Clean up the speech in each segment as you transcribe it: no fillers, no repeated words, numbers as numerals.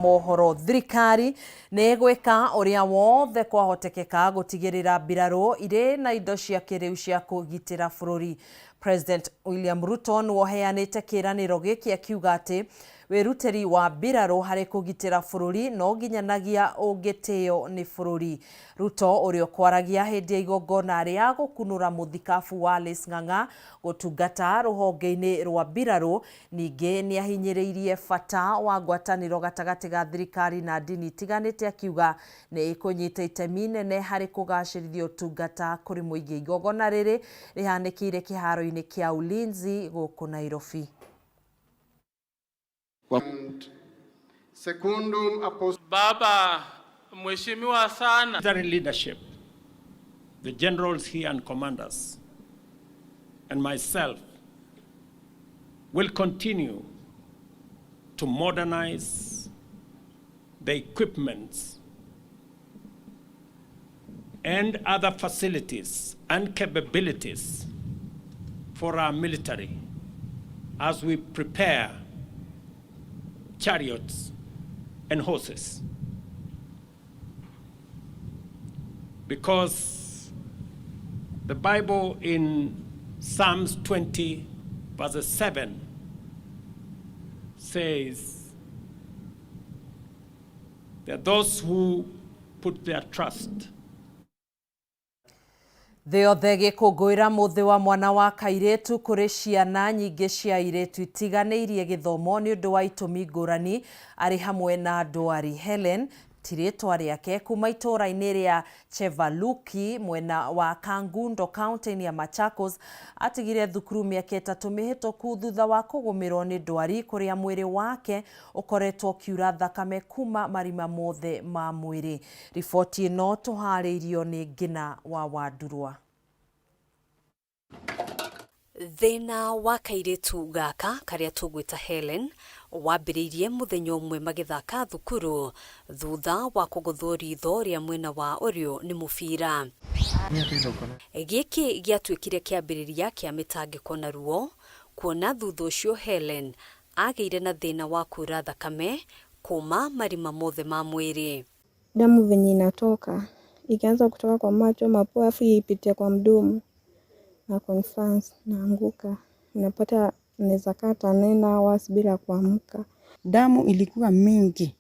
Mohoro thirikari negweka uria wothe kwahotekeka gutigirira mbirarũ ire na indo cia kiriu cia kugitira bururi. President William Ruto woheanite kiraniro giki akiuga ati wiruteri wa mbirarũ hari kugitira bururi no nginyanagia ungitio ni bururi. Ruto urio kwaragia hindi ya igongona ria gukunura muthikabu wa Ng'ang'a gutungata ruhonge-ini rwa mbirarũ ningi ni ahinyiriirie bata wa ngwataniro gatagati ga thirikari na ndini itiganite akiuga ni ikunyita itemi nene hari kugacirithia utungata kuri muingi. Igongona riri rihanikire kiharo-ini kia Ulinzi guku Nairobi. Baba mheshimiwa sana. Military leadership, the generals here and commanders, and myself will continue to modernize the equipments and other facilities and capabilities for our military as we prepare chariots and horses. Because the Bible in Psalms 20 verse 7 says that those who put their trust Theothe gikungwira muthi wa mwana wa kairetu kuri ciana nyingi cia iretu itiganeirie githomo ni undu wa itumi ngurani ari hamwe na ndwari. Helen tiritwa riake kuma itura-ini ria Chevaluki mwena wa Kangundo county ya Machakos atigire thukuru miaka 3 mihituku thutha wa kugumirwo ni ndwari kuria mwiri wake ukoretwo kiura thakame kuma marima mothe ma mwiri. Riboti ino tuhariirio ni Ngina wa Wandurwa. Thina wa kairetu gaka karia tugwita Helen wambiriirie muthenya umwe magithaka thukuru thutha wa kuguthwo ritho ria mwena wa urio ni mubira. Giki giatwikire kiambiriria kia mitangiko na ruo kuona thutha ucio Helen ageire na thina wa kura thakame kuma marima mothe ma mwiri. Damu venye inatoka ikianza kutoka kwa macho, mapua, afu ipitia kwa mdomo na conference naanguka. Unapata naweza kaa 10 hours bila kuamka. Damu ilikuwa mingi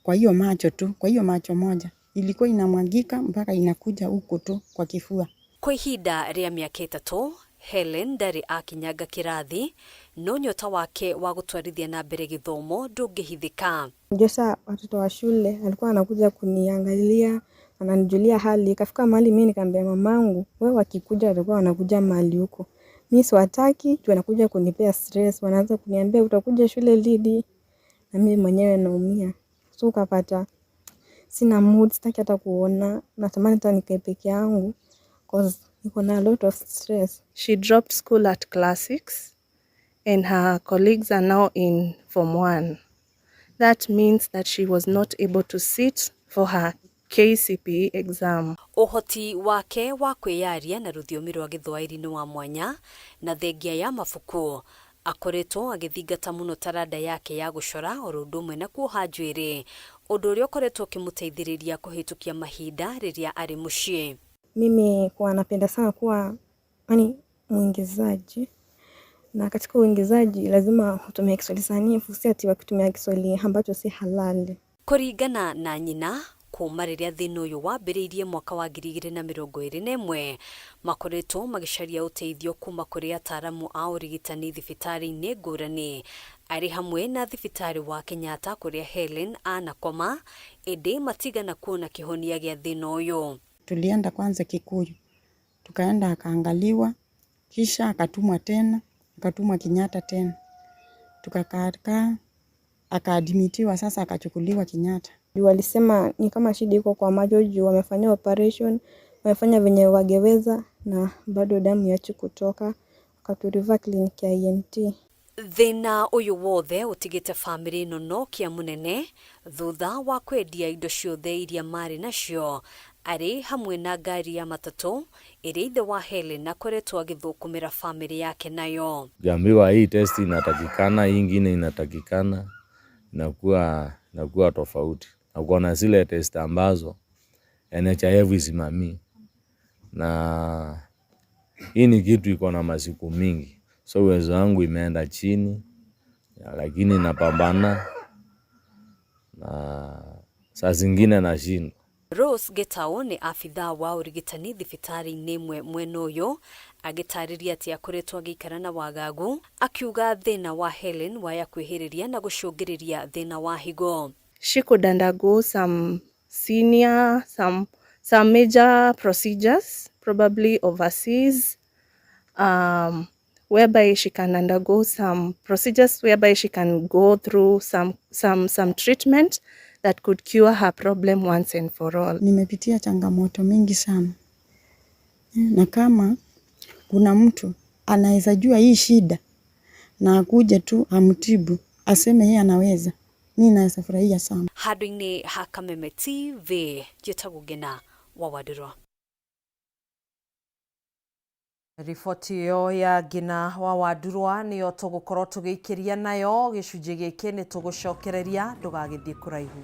kwa hiyo macho tu, kwa hiyo macho moja ilikuwa inamwagika mpaka inakuja huko tu kwa kifua. Kwa ihinda ria miaka 3 Helen ndari akinyaga kirathi no nyota wake wa gutwarithia na mbere githomo ndungihithika. Josa watoto wa shule alikuwa anakuja kuniangalia, ananijulia hali. Ikafika mahali mimi nikamwambia mamangu, wewe wakikuja walikuwa wanakuja mahali huko, mimi siwataki, tu wanakuja kunipea stress, wanaanza kuniambia utakuja shule lidi, na mimi mwenyewe naumia. So ukapata sina mood, sitaki hata kuona, natamani hata nikae peke yangu cause niko na a lot of stress. She dropped school at class 6 and her colleagues are now in form 1. That means that she was not able to sit for her KCPE exam. Uhoti wake wa kwiyaria na ruthiomi rwa Githwairi ni wa mwanya na thengia ya mafuku akoretwo agithingata muno taranda yake ya gucora orundumwe na kuoha njwiri, undu uria ukoretwo kimuteithiriria kuhitukia mahinda riria ari mucii. Mimi kwa napenda sana kuwa muingizaji, na katika uingizaji lazima utumie Kiswahili sanifu, si ati wakitumia Kiswahili ambacho si halali. Kuringana na nyina kuma riria thina uyu wambiriirie mwaka wa 2021 makoretwo magicaria uteithio kuma kuri ataramu a urigitani thibitari-ini ngurani ari hamwe na thibitari wa Kenyatta kuria Helen anakoma indi matigana kuona kihonia gia thina uyu. Tulienda kwanza Kikuyu, tukaenda akaangaliwa, kisha akatumwa tena, akatumwa Kenyatta tena, tukakaa akaadmitiwa, sasa akachukuliwa Kenyatta. Walisema ni kama shida iko kwa macho juu wamefanya operation, wamefanya venye wageweza na bado damu yachi kutoka, wakaturiva kliniki ya ENT. Thina uyu wothe utigite family nono kia munene thutha wa kwendia indo ciothe iria mari nacio ari hamwe na ngari ya matatu iria ithe wa Helen akoretwo agithukumira family yake nayo. Jambiwa hii test inatakikana, hii ingine inatakikana, inakuwa tofauti. Na kuna zile test ambazo NHIF isimamii, na hii ni kitu iko na masiku mingi, so uwezo wangu imeenda chini, lakini napambana na saa zingine nashinda. Rose Getao ni afitha wa urigitani thibitari-inĩ imwe mwena ũyũ agĩtarĩria atĩ akoretwo agĩikara na wagagu, akiuga thĩna wa Helen waya kwĩhĩrĩria na gũcũngĩrĩria thĩna wa higo. She could undergo some major procedures, probably overseas, whereby she can undergo some procedures whereby she can go through some treatment that could cure her problem once and for all. Nimepitia changamoto mingi sana. Na kama kuna mtu anaweza jua hii shida na akuje tu amtibu, aseme yeye anaweza, mimi naweza furahia sana. Handũ-inĩ ha Kameme TV, njĩtagwo Ngina wa Wadurwa. Riboti ĩyo ya Ngina wa Wadurwa nĩyo tũgũkorwo tũgĩikĩria nayo gĩcunjĩ gĩkĩ nĩ tũgũcokereria, ndũgagĩthiĩ kũraihu.